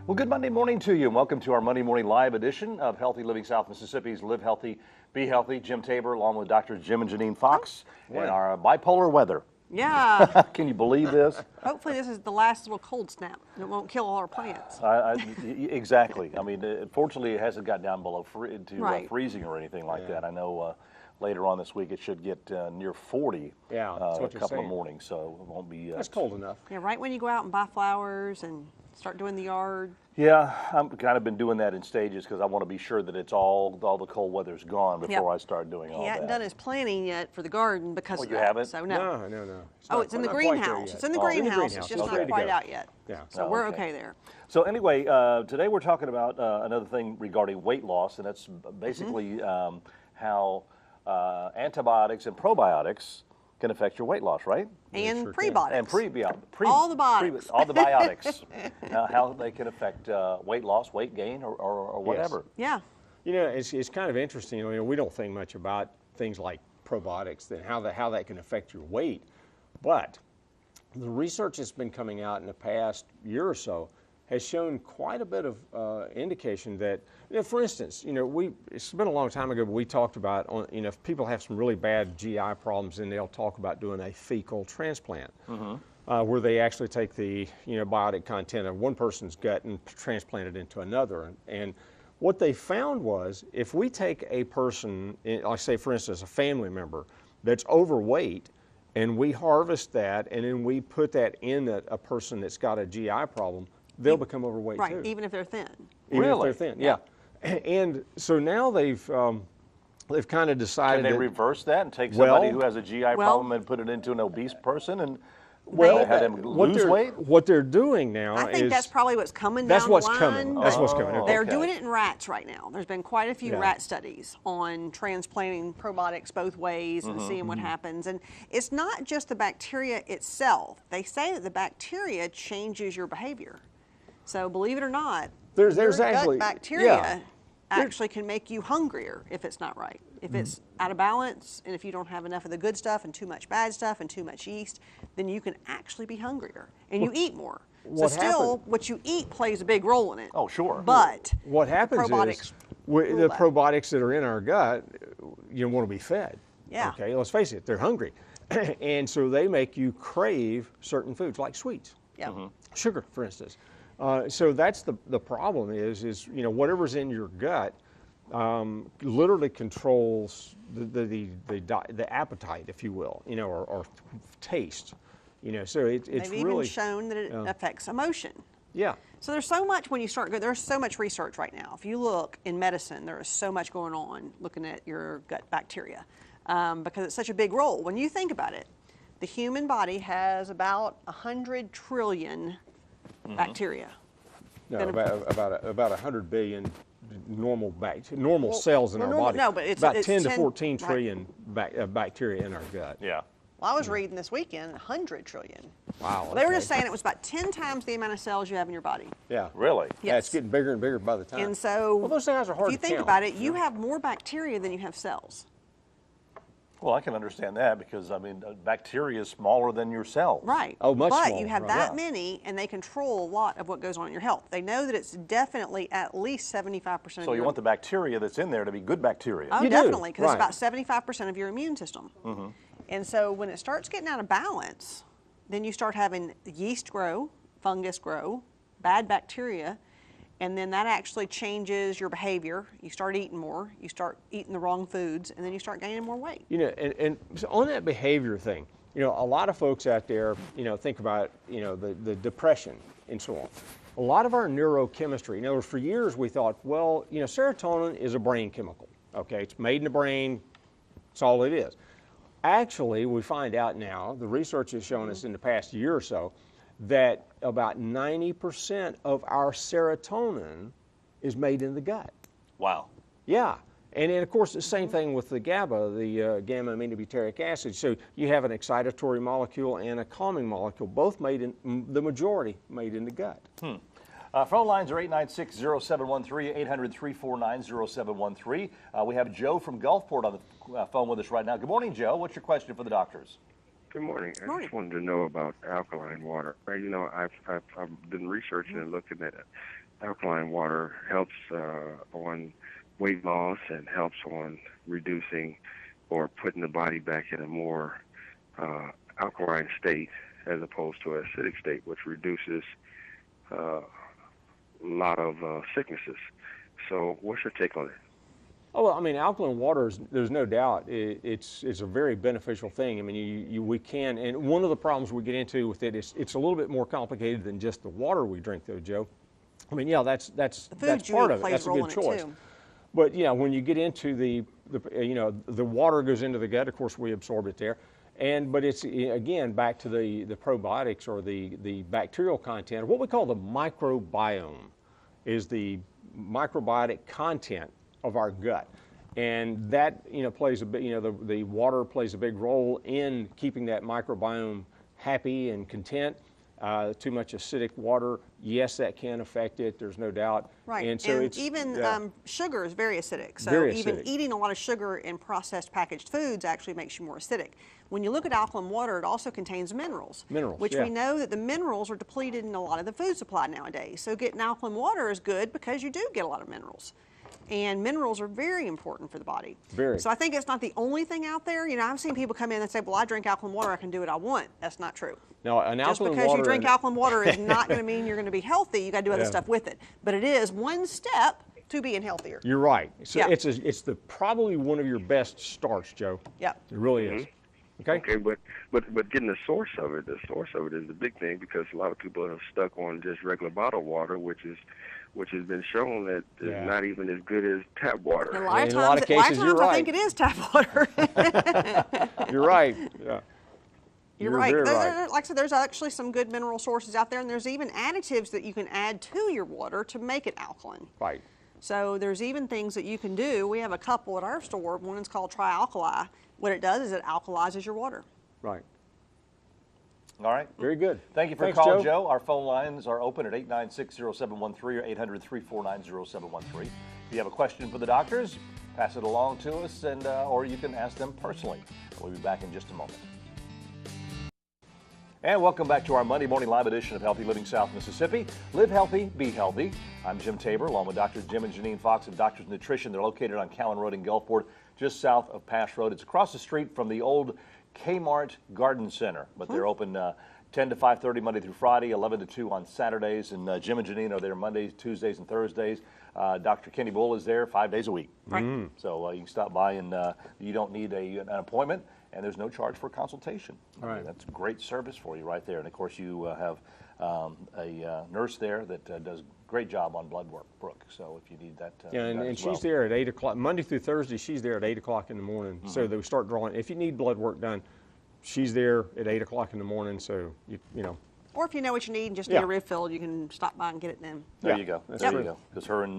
Well, good Monday morning to you, and welcome to our Monday morning live edition of Healthy Living South Mississippi's Live Healthy, Be Healthy. Jim Tabor, along with Dr. Jim and Janine Fox, and our bipolar weather. Yeah. Can you believe this? Hopefully this is the last little cold snap. It won't kill all our plants. Exactly. I mean, fortunately, it hasn't got down below freezing or anything like that. I know later on this week it should get near 40 a couple of mornings, so it won't be. That's cold enough. Yeah, right when you go out and buy flowers and start doing the yard. Yeah, I've kind of been doing that in stages because I want to be sure that it's all the cold weather's gone before I start doing all that. He hasn't done his planting yet for the garden because of that. You haven't? So no. No. It's in the greenhouse. It's in the greenhouse. It's just not quite out yet. Yeah. So we're okay there. So anyway, today we're talking about another thing regarding weight loss, and that's basically how antibiotics and probiotics can affect your weight loss, right? And prebiotics. And all the biotics. All the biotics. How they can affect weight loss, weight gain, or whatever. Yes. Yeah. You know, it's kind of interesting. You know, we don't think much about things like probiotics and how that can affect your weight, but the research that's been coming out in the past year or so has shown quite a bit of indication that, for instance, it's been a long time ago, but we talked about, if people have some really bad GI problems, then they'll talk about doing a fecal transplant, where they actually take the, biotic content of one person's gut and transplant it into another. And what they found was, if we take a person, like say, for instance, a family member that's overweight, and we harvest that, and then we put that in a person that's got a GI problem, they'll become overweight too. Right, even if they're thin. Really? If they're thin, yeah. And so now they've kind of decided. Can they reverse that and take somebody who has a GI problem and put it into an obese person and have them lose weight? What they're doing now I think that's probably what's coming that's down what's the line. coming. That's what's coming. They're doing it in rats right now. There's been quite a few rat studies on transplanting probiotics both ways and seeing what happens. And it's not just the bacteria itself. They say that the bacteria changes your behavior. So believe it or not, there's your actually gut bacteria actually can make you hungrier if it's not right. If it's out of balance, and if you don't have enough of the good stuff and too much bad stuff and too much yeast, then you can actually be hungrier and you eat more. So still, what you eat plays a big role in it. Oh, sure. But what happens is the probiotics that are in our gut, want to be fed. Yeah. Okay, let's face it, they're hungry. And so they make you crave certain foods like sweets. Yeah. Sugar, for instance. So that's the problem is whatever's in your gut literally controls the appetite, if you will, or taste, So it's They've really even shown that it affects emotion. Yeah. So there's so much when you start. There's so much research right now. If you look in medicine, there is so much going on looking at your gut bacteria because it's such a big role. When you think about it, the human body has about 100 trillion bacteria. No, about 100 billion normal cells in our body. No, but it's about 10 to 10 14 trillion bacteria in our gut. Yeah. Well, I was reading this weekend 100 trillion. Wow. They were just saying it was about 10 times the amount of cells you have in your body. Yeah. Really? Yeah, it's getting bigger and bigger by the time. And so, those things are hard if you to think count. about it, you have more bacteria than you have cells. Well, I can understand that because, bacteria is smaller than your cells. Right. Oh, much But smaller, you have right. that many, and they control a lot of what goes on in your health. They know that it's definitely at least 75% of So your... you want the bacteria that's in there to be good bacteria. Oh, You do, definitely, because right. it's about 75% of your immune system. And so when it starts getting out of balance, then you start having yeast grow, fungus grow, bad bacteria, and then that actually changes your behavior. You start eating more, you start eating the wrong foods, and then you start gaining more weight. And so on that behavior thing, a lot of folks out there, think about, the depression and so on. A lot of our neurochemistry, for years we thought, well, serotonin is a brain chemical. Okay, it's made in the brain, that's all it is. Actually, we find out now, the research has shown us in the past year or so, that about 90% of our serotonin is made in the gut. Wow. Yeah. And then, of course, the same thing with the GABA, the gamma-aminobutyric acid. So you have an excitatory molecule and a calming molecule, both made in, the majority made in the gut. Phone lines are 896-0713, 800-349-0713. We have Joe from Gulfport on the phone with us right now. Good morning, Joe. What's your question for the doctors? Good morning. I just wanted to know about alkaline water. I've been researching and looking at it, alkaline water helps on weight loss and helps on reducing or putting the body back in a more alkaline state as opposed to an acidic state, which reduces a lot of sicknesses. So what's your take on it? Oh, well, I mean, alkaline water, there's no doubt, it's a very beneficial thing. I mean, we can, and one of the problems we get into with it is it's a little bit more complicated than just the water we drink, though, Joe. I mean, yeah, that's part of it. That's a good choice. But yeah, when you get into the water goes into the gut. Of course, we absorb it there, but it's again back to the probiotics or the bacterial content. What we call the microbiome is the microbiotic content of our gut, and that plays a big the water plays a big role in keeping that microbiome happy and content. Too much acidic water, yes, that can affect it. There's no doubt. Right, and so sugar is very acidic. So very even acidic. Eating a lot of sugar in processed packaged foods actually makes you more acidic. When you look at alkaline water, it also contains minerals. Which we know that the minerals are depleted in a lot of the food supply nowadays. So getting alkaline water is good because you do get a lot of minerals. And minerals are very important for the body. Very. So I think it's not the only thing out there. I've seen people come in and say, well, I drink alkaline water, I can do what I want. That's not true. No, an Just alkaline because water you drink alkaline water is not going to mean you're going to be healthy. You got to do other stuff with it. But it is one step to being healthier. You're right. So it's probably one of your best starts, Joe. Yeah. It really is. Okay. Okay, but getting the source of it is the big thing, because a lot of people are stuck on just regular bottled water, which has been shown that is not even as good as tap water. A lot of In a lot of cases, you're I right. think it is tap water. You're right. Yeah. You're right. Very right. Like I said, there's actually some good mineral sources out there, and there's even additives that you can add to your water to make it alkaline. Right. So there's even things that you can do. We have a couple at our store. One is called Tri-Alkali. What it does is it alkalizes your water. Right. All right. Very good. Thank you for calling, Joe. Our phone lines are open at 896-0713 or 800-349-0713. If you have a question for the doctors, pass it along to us, and or you can ask them personally. We'll be back in just a moment. And welcome back to our Monday morning live edition of Healthy Living South Mississippi. Live healthy, be healthy. I'm Jim Tabor, along with Dr. Jim and Janine Fox of Doctors Nutrition. They're located on Cowan Road in Gulfport, just south of Pass Road. It's across the street from the old Kmart Garden Center, but they're open 10 to 5:30 Monday through Friday, 11 to 2 on Saturdays. And Jim and Janine are there Mondays, Tuesdays, and Thursdays. Dr. Kenny Bull is there 5 days a week. Right. So you can stop by, and you don't need an appointment. And there's no charge for consultation. Right. That's great service for you right there. And of course, you have a nurse there that does a great job on blood work, Brooke. So if you need that, and she's there at 8 o'clock Monday through Thursday. She's there at 8 o'clock in the morning. So they start drawing. If you need blood work done, she's there at 8 o'clock in the morning. So you know. Or if you know what you need and just need a refill, you can stop by and get it then. There you go. There you go. Because her and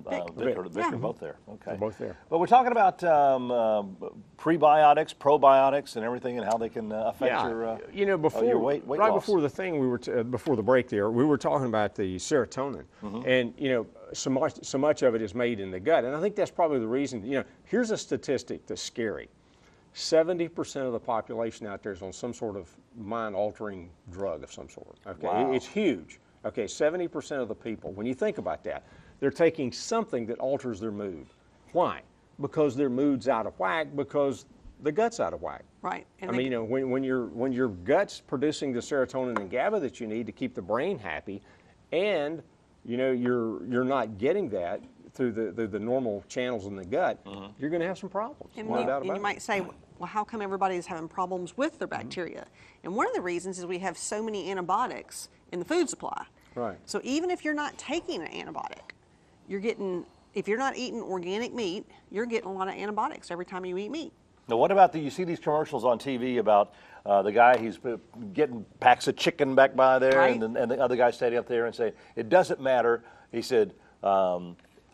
Vic are both there. Okay. They're both there. But we're talking about prebiotics, probiotics, and everything, and how they can affect your before your weight right loss. before the thing we were before the break there, we were talking about the serotonin, and so much of it is made in the gut, and I think that's probably the reason. Here's a statistic that's scary. 70% of the population out there is on some sort of mind-altering drug of some sort. Okay, wow. It's huge. Okay, 70% of the people, when you think about that, they're taking something that alters their mood. Why? Because their mood's out of whack, because the gut's out of whack. Right. And when your gut's producing the serotonin and GABA that you need to keep the brain happy, and you're not getting that through the normal channels in the gut, you're going to have some problems. And you might say, well, how come everybody's having problems with their bacteria? And one of the reasons is we have so many antibiotics in the food supply. Right. So even if you're not taking an antibiotic, if you're not eating organic meat, you're getting a lot of antibiotics every time you eat meat. Now, what about you see these commercials on TV about the guy, he's getting packs of chicken back by there, right. and the other guy standing up there and saying, it doesn't matter. He said,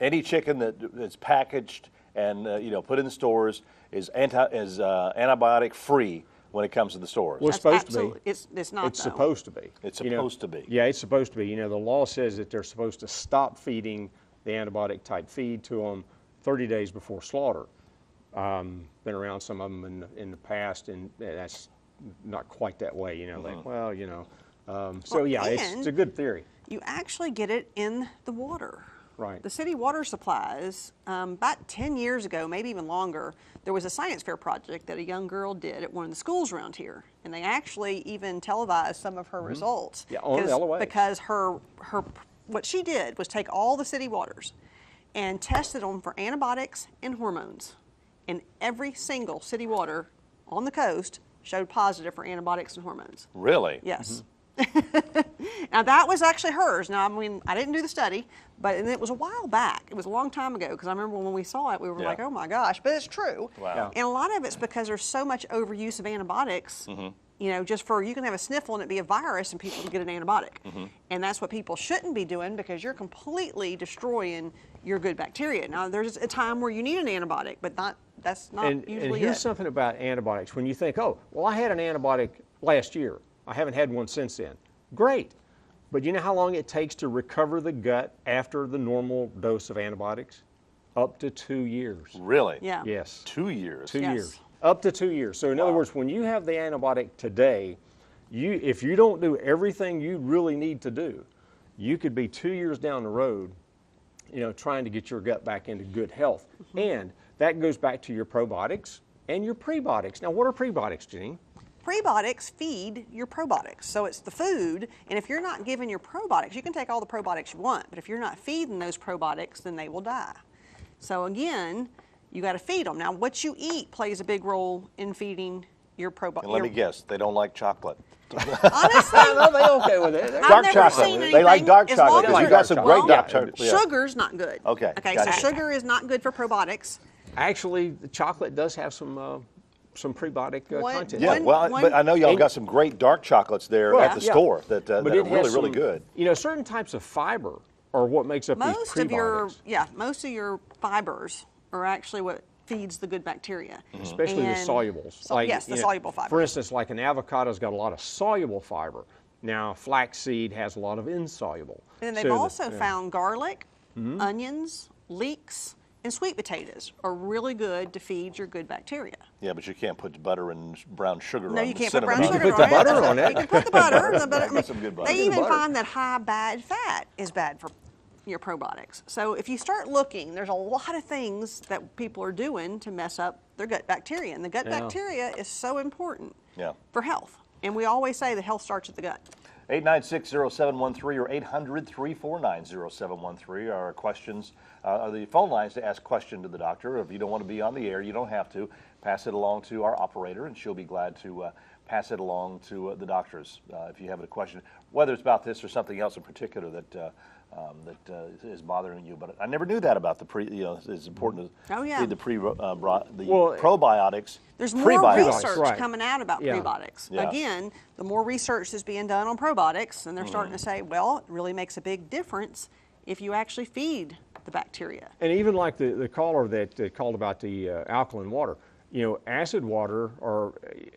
any chicken that's packaged and put in the stores is antibiotic free when it comes to the stores. Well, it's supposed to be. It's not. It's supposed to be. It's supposed to be. Yeah, it's supposed to be. The law says that they're supposed to stop feeding the antibiotic type feed to them 30 days before slaughter. Been around some of them in the past, and that's not quite that way. Like, So yeah, it's a good theory. You actually get it in the water. Right. The city water supplies, about 10 years ago, maybe even longer, there was a science fair project that a young girl did at one of the schools around here. And they actually even televised some of her results. Yeah, on the LOA. Because what she did was take all the city waters and tested them for antibiotics and hormones. And every single city water on the coast showed positive for antibiotics and hormones. Really? Yes. Now that was actually hers. Now, I mean, I didn't do the study, but and it was a while back. It was a long time ago because I remember when we saw it, we were like, oh my gosh, but it's true. Wow. And a lot of it's because there's so much overuse of antibiotics, you know, just for, you can have a sniffle and it be a virus and people get an antibiotic. And that's what people shouldn't be doing because you're completely destroying your good bacteria. Now, there's a time where you need an antibiotic, but that's not usually And here's it. something about antibiotics. When you think, oh, well, I had an antibiotic last year. I haven't had one since then. Great. But you know how long it takes to recover the gut after the normal dose of antibiotics? Up to 2 years. Really? Yeah. Yes. 2 years? 2 Yes. years. Up to 2 years. So in other words, when you have the antibiotic today, if you don't do everything you really need to do, you could be 2 years down the road, you know, trying to get your gut back into good health. And that goes back to your probiotics and your prebiotics. Now, what are prebiotics, Janine? Prebiotics feed your probiotics. So it's the food, and if you're not giving your probiotics, you can take all the probiotics you want, but if you're not feeding those probiotics, then they will die. So again, you got to feed them. Now, what you eat plays a big role in feeding your probiotics. And let me guess, they don't like chocolate. Honestly, No, they're okay with it. I've Dark never chocolate. seen They like anything dark as long chocolate. as You you're- got some great well, dark chocolate. Yeah. Sugar's not good. Okay, Okay, gotcha. so sugar is not good for probiotics. Actually, the chocolate does have some prebiotic content. Yeah, but I know y'all and- got some great dark chocolates there Well, at the yeah. store that are But it has really, really some- good. You know, certain types of fiber are what makes up these prebiotics. Most of your fibers are actually what feeds the good bacteria. Especially the And- solubles. yes, the you know, soluble fiber. For instance, like an avocado's got a lot of soluble fiber. Now, flaxseed has a lot of insoluble. And they've So also found garlic, onions, leeks, and sweet potatoes are really good to feed your good bacteria. Yeah, but you can't put butter and brown sugar No, on you can't put cinnamon brown butter. sugar put the on butter it. on it. You can put the butter. The butter. That's some good butter. They Good even butter. find that high bad fat is bad for your probiotics. So if you start looking, there's a lot of things that people are doing to mess up their gut bacteria. And the gut Yeah. bacteria is so important Yeah. for health. And we always say that health starts at the gut. 896-0713 or 800-349-0713 are questions, are the phone lines to ask question to the doctor. If you don't want to be on the air, you don't have to. Pass it along to our operator, and she'll be glad to pass it along to the doctors if you have a question, whether it's about this or something else in particular that is bothering you. But I never knew that about the it's important to feed the probiotics. There's more prebiotics. research Right. coming out about Yeah. prebiotics. Yeah. Again, the more research is being done on probiotics, and they're starting to say, well, it really makes a big difference if you actually feed the bacteria. And even like the caller that called about the alkaline water, you know, acid water or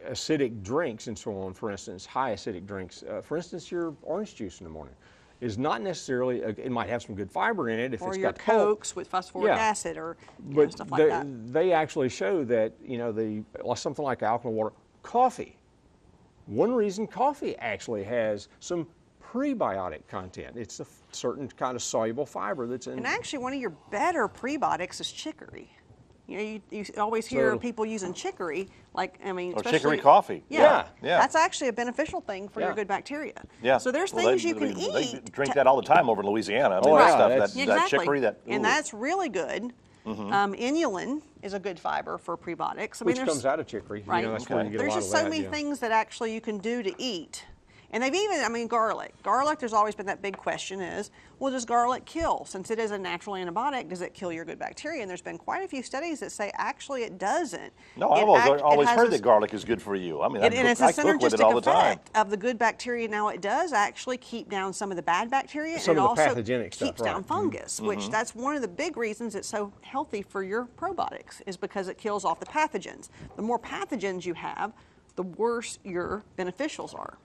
acidic drinks and so on, for instance, high acidic drinks, for instance, your orange juice in the morning, is not necessarily, it might have some good fiber in it if Or it's your got pulp. Cokes with phosphoric Yeah. acid or stuff like that. They actually show that, you know, something like alkaline water, coffee. One reason coffee actually has some prebiotic content. It's a certain kind of soluble fiber that's in. And actually, one of your better prebiotics is chicory. You know, you always hear people using chicory, Or especially chicory coffee. Yeah. That's actually a beneficial thing for your Yeah. good bacteria. Yeah. So there's Well, things they- you can they eat. drink that all the time over in Louisiana. I mean, Oh, that yeah, stuff, that's- that Exactly. chicory, And that's really good. Inulin is a good fiber for prebiotics. which comes out of chicory. Right. You know, that's where you get There's a lot just of so that, many yeah. things that actually you can do to eat. And they've even, garlic. Garlic, there's always been that big question is, well, does garlic kill? Since it is a natural antibiotic, does it kill your good bacteria? And there's been quite a few studies that say actually it doesn't. No, I've always it has heard a- that garlic is good for you. I mean, and it's a I cook with it synergistic all the time. effect of the good bacteria. Now, it does actually keep down some of the bad bacteria. Some and of the it also pathogenic stuff, keeps down right. fungus, which that's one of the big reasons it's so healthy for your probiotics is because it kills off the pathogens. The more pathogens you have, the worse your beneficials are.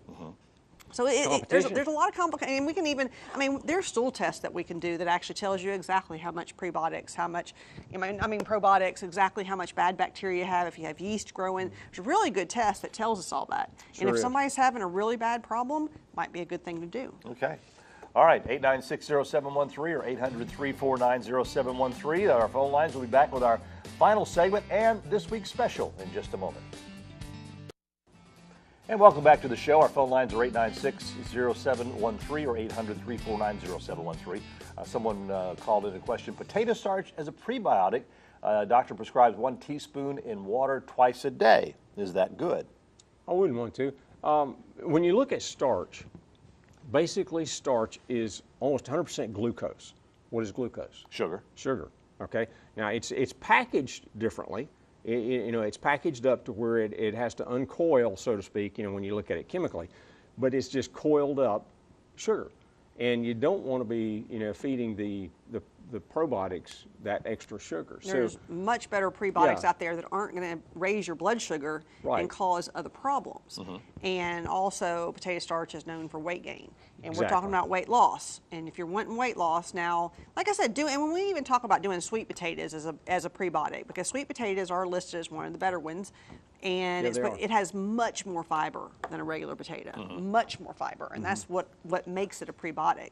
So there's a lot of complications, and we can even, I mean, there's stool tests that we can do that actually tells you exactly how much prebiotics, how much, probiotics, exactly how much bad bacteria you have, if you have yeast growing. There's a really good test that tells us all that. Sure and if is. somebody's having a really bad problem, might be a good thing to do. Okay. All right, 8960713 or 800-349-0713. Our phone lines will be back with our final segment and this week's special in just a moment. And welcome back to the show. Our phone lines are 8960713 or 800-349-0713. Someone called in a question. Potato starch as a prebiotic. Doctor prescribes 1 teaspoon in water twice a day. Is that good? I wouldn't want to. When you look at starch, basically starch is almost 100% glucose. What is glucose? Sugar. Sugar. Okay. Now it's packaged differently. It's packaged up to where it has to uncoil, so to speak, when you look at it chemically, but it's just coiled up sugar. And you don't want to be, feeding the probiotics that extra sugar. There's much better prebiotics out there that aren't going to raise your blood sugar and cause other problems. And also, potato starch is known for weight gain. And we're talking about weight loss. And if you're wanting weight loss now, like I said, and when we even talk about doing sweet potatoes as a prebiotic, because sweet potatoes are listed as one of the better ones, and it has much more fiber than a regular potato, much more fiber, and that's what makes it a prebiotic.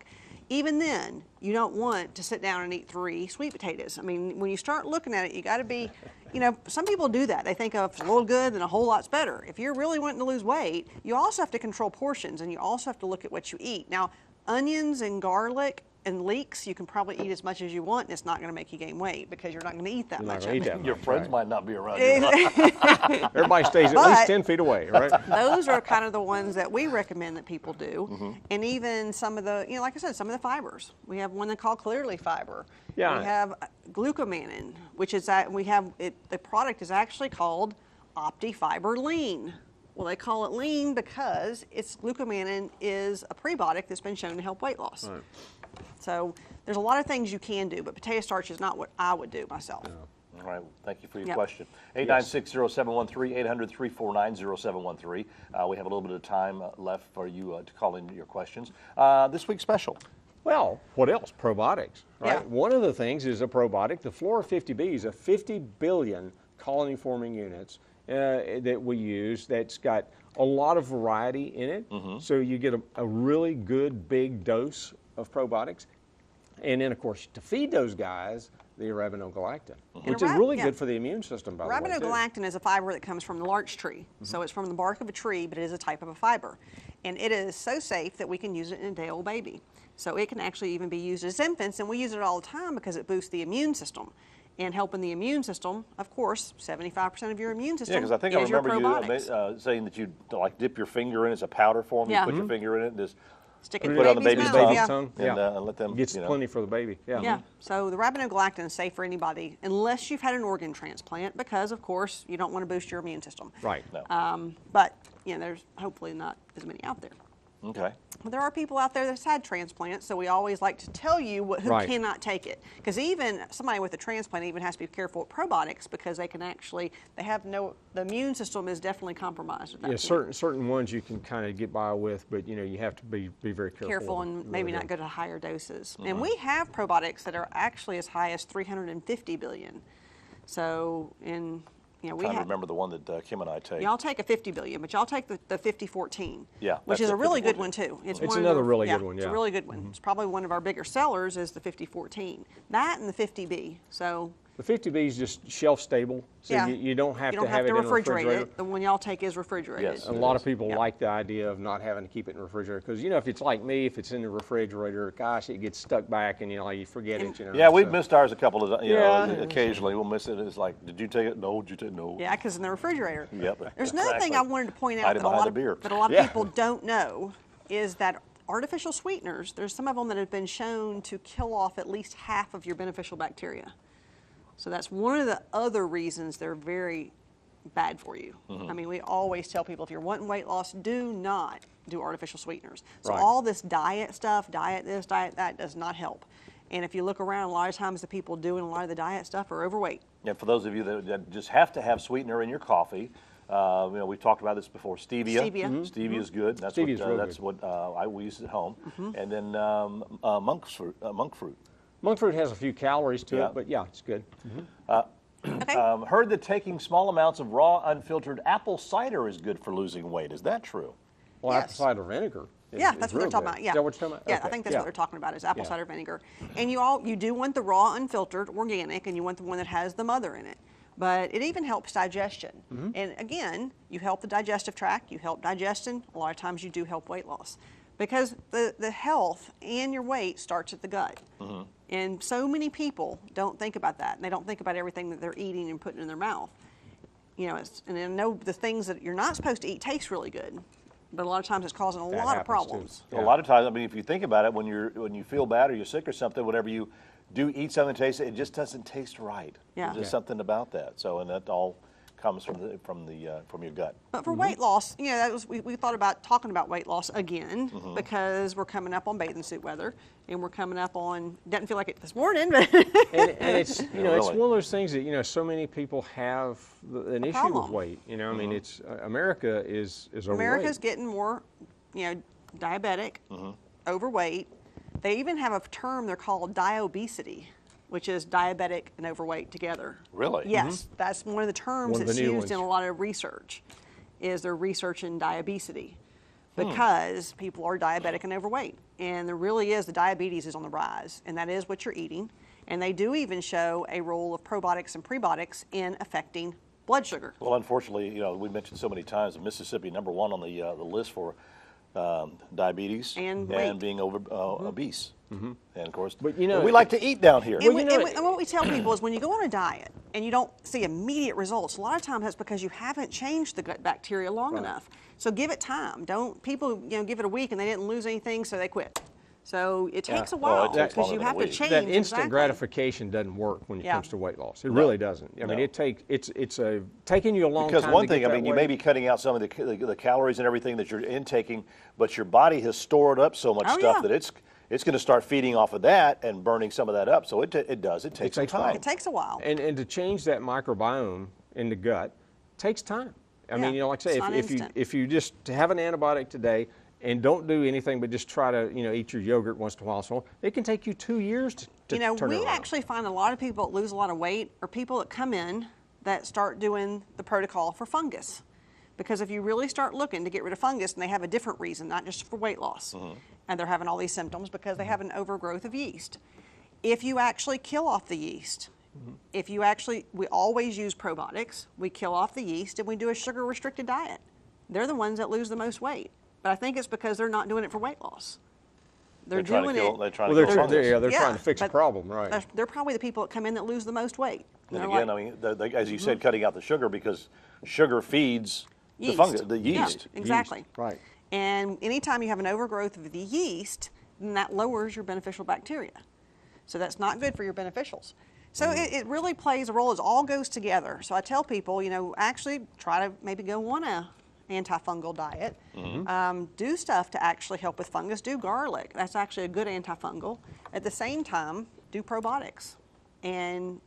Even then, you don't want to sit down and eat 3 sweet potatoes. I mean, when you start looking at it, you got to be, some people do that. They think of a little good, then a whole lot's better. If you're really wanting to lose weight, you also have to control portions, and you also have to look at what you eat. Now, onions and garlic and leeks, you can probably eat as much as you want, and it's not going to make you gain weight because you're not going to eat that much of it. Your friends might not be around. Everybody stays at least 10 feet away, right? Those are kind of the ones that we recommend that people do. And even some of the, like I said, some of the fibers. We have one they call Clearly Fiber. Yeah. We have glucomannan, which is that the product is actually called OptiFiber Lean. Well, they call it lean because glucomannan is a prebiotic that's been shown to help weight loss. Right. So there's a lot of things you can do, but potato starch is not what I would do myself. No. All right, well, thank you for your question. 8960713, 800-349-0713. We have a little bit of time left for you to call in your questions. This week's special. Well, what else? Probiotics, right? Yeah. One of the things is a probiotic. The Flora 50B is a 50 billion colony-forming units that we use that's got a lot of variety in it. So you get a really good big dose of probiotics. And then, of course, to feed those guys, the arabinogalactin, which is really good for the immune system, by the way. Arabinogalactin is a fiber that comes from the larch tree. So it's from the bark of a tree, but it is a type of a fiber. And it is so safe that we can use it in a day-old baby. So it can actually even be used as infants, and we use it all the time because it boosts the immune system. And helping the immune system, of course, 75% of your immune system is your probiotics. Yeah, because I think I remember you saying that you dip your finger in. It's a powder form. You put your finger in it and just stick it put it on the baby's tongue. And let them. Gets plenty for the baby. Yeah. So the arabinogalactin is safe for anybody unless you've had an organ transplant, because of course you don't want to boost your immune system. Right. No. But there's hopefully not as many out there. Okay. Well, there are people out there that's had transplants, so we always like to tell you who cannot take it. Because even somebody with a transplant even has to be careful with probiotics, because they have the immune system is definitely compromised at that point. Certain ones you can kind of get by with, but you have to be very careful. Careful and maybe not go to higher doses. And we have probiotics that are actually as high as 350 billion. So we I remember the one that Kim and I take. Y'all take a 50 billion, but y'all take the 5014. Yeah, which is a really good one too. It's another really good one. It's a really good one. It's probably one of our bigger sellers is the 5014. That and the 50B. So the 50B is just shelf stable, so you don't have to have it in a refrigerator. The one y'all take is refrigerated. Yes, a lot of people like the idea of not having to keep it in the refrigerator, because if it's like me, if it's in the refrigerator, gosh, it gets stuck back and you forget it. Yeah, we've missed ours a couple of occasionally we'll miss it. It's like, did you take it? No. Did you take it? No. Yeah, because in the refrigerator. Yep. There's another thing I wanted to point out that a lot of people don't know is that artificial sweeteners, there's some of them that have been shown to kill off at least half of your beneficial bacteria. So that's one of the other reasons they're very bad for you. I mean, we always tell people, if you're wanting weight loss, do not do artificial sweeteners. So all this diet stuff, diet this, diet that, does not help. And if you look around, a lot of times the people doing a lot of the diet stuff are overweight. Yeah, for those of you that just have to have sweetener in your coffee, We've talked about this before. Stevia. Stevia. Is good. That's what we use at home. And then monk fruit. Monk fruit has a few calories to it, but yeah, it's good. Okay. Heard that taking small amounts of raw, unfiltered apple cider is good for losing weight. Is that true? Well, Yes. apple cider vinegar. Yeah, that's what they're talking about. Yeah. Is that what you're talking about? Yeah, Okay. I think that's what they're talking about is apple cider vinegar. And you do want the raw, unfiltered, organic, and you want the one that has the mother in it. But it even helps digestion. And again, you help the digestive tract, you help digestion. A lot of times you do help weight loss because the health and your weight starts at the gut. And so many people don't think about that, and they don't think about everything that they're eating and putting in their mouth. And I know the things that you're not supposed to eat taste really good, but a lot of times it's causing a lot of problems. A lot of times, I mean, if you think about it, when you feel bad or you're sick or something, whenever you do eat something that tastes, it just doesn't taste right. Yeah. There's just something about that. So, and that all comes from your gut. But for weight loss, that was we thought about talking about weight loss again because we're coming up on bathing suit weather, and we're coming up on. Didn't feel like it this morning, but and it's it's one of those things that so many people have an issue with weight. I mean, it's America is overweight. America's getting more, diabetic, overweight. They even have a term they're called diobesity, which is diabetic and overweight together. Really? Yes, that's one of the terms One of the that's new used in ones. a lot of research, is they're researching diabesity because people are diabetic and overweight. And there really is, the diabetes is on the rise, and that is what you're eating. And they do even show a role of probiotics and prebiotics in affecting blood sugar. Well, unfortunately, we mentioned so many times Mississippi #1 on the list for diabetes And being obese. And of course, But we like to eat down here. And, and what we tell people is when you go on a diet and you don't see immediate results, a lot of times that's because you haven't changed the gut bacteria long enough. So give it time. People give it a week and they didn't lose anything, so they quit. So it takes a while it takes because longer you than have a to week. change. That instant exactly. gratification doesn't work when it Yeah. comes to weight loss. It really doesn't. I mean, it's taking you a long Because time one to thing, get I that mean, you weight. may be cutting out some of the calories and everything that you're intaking, but your body has stored up so much stuff that it's going to start feeding off of that and burning some of that up. So it takes some time. It takes a while. And to change that microbiome in the gut takes time. I mean, like I say, it's not instant. if you just have an antibiotic today and don't do anything but just try to eat your yogurt once in a while, so it can take you 2 years to turn it we around. actually find a lot of people that lose a lot of weight are people that come in that start doing the protocol for fungus. Because if you really start looking to get rid of fungus, and they have a different reason, not just for weight loss, and they're having all these symptoms because they have an overgrowth of yeast. If you actually kill off the yeast, we always use probiotics, we kill off the yeast, and we do a sugar-restricted diet. They're the ones that lose the most weight. But I think it's because they're not doing it for weight loss. They're trying doing to kill, it. They're trying Well, to kill fungus. they're trying to fix a but problem, right? They're probably the people that come in that lose the most weight. And They're again, like, I mean, as you said, cutting out the sugar because sugar feeds yeast. the fungus, the yeast. Yeah, exactly. Yeast, right. And anytime you have an overgrowth of the yeast, then that lowers your beneficial bacteria. So that's not good for your beneficials. So it really plays a role. It all goes together. So I tell people, actually try to maybe go on a antifungal diet. Do stuff to actually help with fungus. Do garlic. That's actually a good antifungal. At the same time, do probiotics. And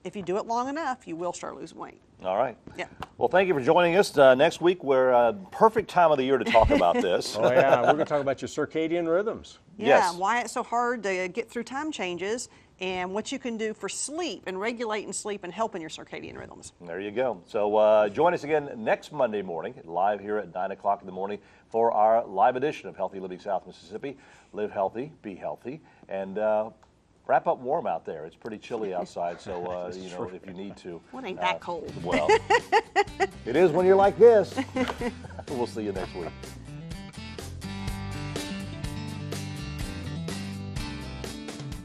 if you do it long enough, you will start losing weight. All right. Yeah. Well, thank you for joining us. Next week, we're perfect time of the year to talk about this. Oh yeah, we're going to talk about your circadian rhythms. Yeah, Yes. why it's so hard to get through time changes and what you can do for sleep and regulating sleep and helping your circadian rhythms. There you go. So join us again next Monday morning, live here at 9 o'clock in the morning for our live edition of Healthy Living South Mississippi. Live healthy, be healthy, and wrap up warm out there. It's pretty chilly outside, so if you need to. Well, it ain't that cold. Well, it is when you're like this. We'll see you next week.